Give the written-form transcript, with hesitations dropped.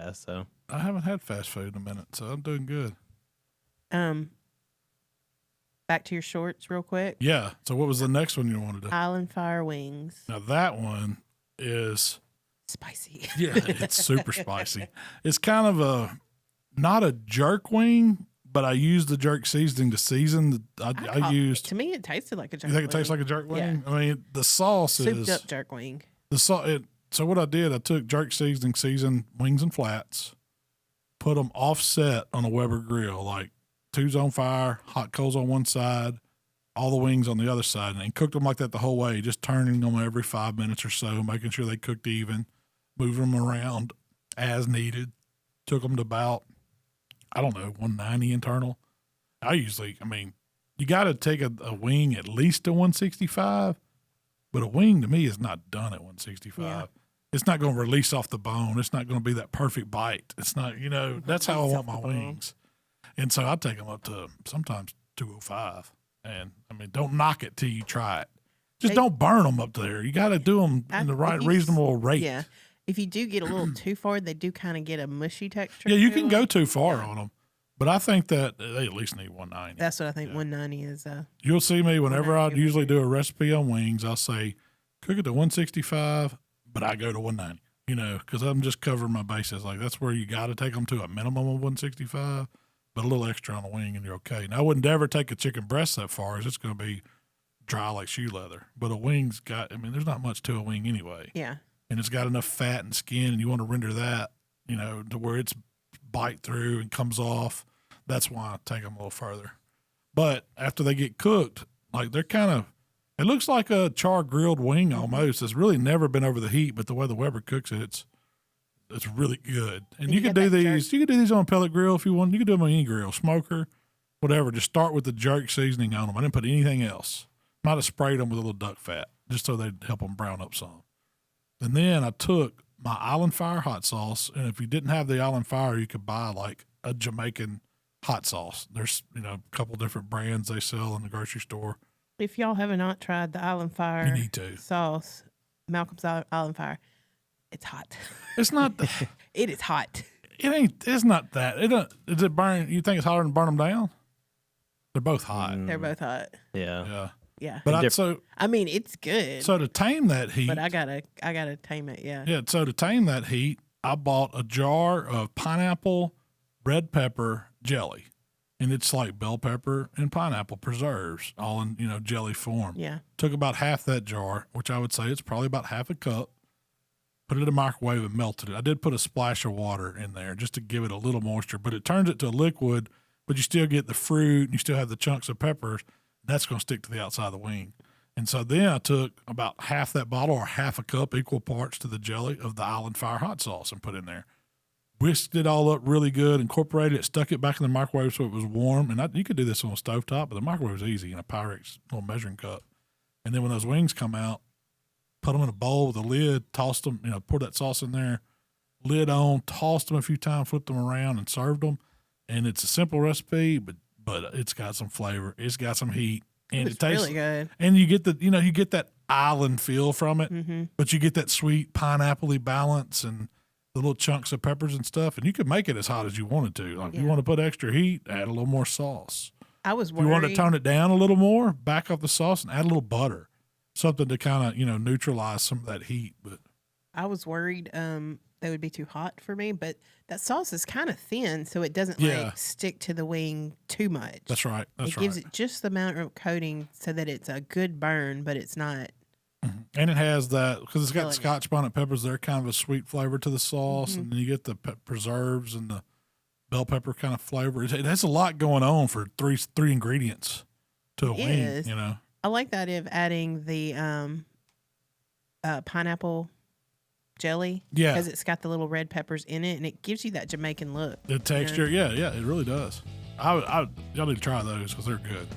fast. So I haven't had fast food in a minute, so I'm doing good. Back to your shorts real quick. Yeah. So what was the next one you wanted to? Island Fire wings. Now that one is Spicy. yeah, it's super spicy. It's kind of not a jerk wing, but I used the jerk seasoning to season. I used. To me, it tasted like a jerk You think wing. it tastes like a jerk wing? Yeah. I mean, the sauce Souped is up jerk wing. the sauce. So what I did, I took jerk seasoning, seasoned wings and flats, put them offset on a Weber grill, like 2's on fire, hot coals on one side, all the wings on the other side, and cooked them like that the whole way, just turning them every 5 minutes or so, making sure they cooked even, moving them around as needed. Took them to about, 190 internal. You got to take a wing at least to 165, but a wing to me is not done at 165. Yeah. It's not going to release off the bone. It's not going to be that perfect bite. It's not, that's how I want my wings. And so I take them up to sometimes 205. And don't knock it till you try it. Just don't burn them up there. You got to do them in the right, reasonable rate. Yeah. If you do get a little too far, they do kind of get a mushy texture. Yeah, you can go too far on them. But I think that they at least need 190. That's what I think 190 is. You'll see me whenever I usually do a recipe on wings, I'll say, cook it to 165, but I go to 190, because I'm just covering my bases. Like, that's where you got to take them to a minimum of 165, but a little extra on the wing and you're okay. Now, I wouldn't ever take a chicken breast that far, as it's going to be dry like shoe leather. But a wing's got, there's not much to a wing anyway. Yeah. And it's got enough fat and skin, and you want to render that, to where it's bite through and comes off. That's why I take them a little further. But after they get cooked, like they're kind of, it looks like a char grilled wing almost. It's really never been over the heat, but the way the Weber cooks it, it's really good. And you can do these. You can do these on a pellet grill if you want. You can do them on any grill, smoker, whatever. Just start with the jerk seasoning on them. I didn't put anything else. Might have sprayed them with a little duck fat just so they'd help them brown up some. And then I took my Island Fire hot sauce, and if you didn't have the Island Fire, you could buy like a Jamaican hot sauce. There's, a couple different brands they sell in the grocery store. If y'all have not tried the Island Fire you need to. sauce, Malcom's Island Fire, it's hot. It's not. It is hot. It's not that. Is it burn? You think it's hotter than burn them down? They're both hot. They're both hot. Yeah. Yeah. But it's good. So to tame that heat. But I gotta tame it. Yeah. Yeah. So to tame that heat, I bought a jar of pineapple, red pepper jelly, and it's like bell pepper and pineapple preserves, all in jelly form. Yeah. Took about half that jar, which I would say it's probably about half a cup. Put it in the microwave and melted it. I did put a splash of water in there just to give it a little moisture, but it turns it to a liquid. But you still get the fruit, and you still have the chunks of peppers. That's going to stick to the outside of the wing. And so then I took about half that bottle or half a cup, equal parts to the jelly of the Island Fire hot sauce and put in there. Whisked it all up really good, incorporated it, stuck it back in the microwave so it was warm. And you could do this on a stovetop, but the microwave is easy in a Pyrex little measuring cup. And then when those wings come out, put them in a bowl with a lid, tossed them, pour that sauce in there, lid on, tossed them a few times, flipped them around, and served them. And it's a simple recipe, but it's got some flavor. It's got some heat, and it tastes really good. And you get you get that island feel from it, but you get that sweet pineapple-y balance and the little chunks of peppers and stuff. And you could make it as hot as you wanted to. Like you want to put extra heat, add a little more sauce. I was worried. If you want to tone it down a little more, back off the sauce and add a little butter, something to kind of neutralize some of that heat. But I was worried they would be too hot for me, but that sauce is kind of thin, so it doesn't stick to the wing too much. That's right. It gives it just the amount of coating so that it's a good burn, but it's not. Mm-hmm. And it has that, because it's got Scotch bonnet peppers. They're kind of a sweet flavor to the sauce, and then you get the preserves and the bell pepper kind of flavor. It has a lot going on for three ingredients to a wing. I like that of adding the pineapple jelly, because it's got the little red peppers in it, and it gives you that Jamaican look. The texture, yeah, it really does. Y'all need to try those because they're good.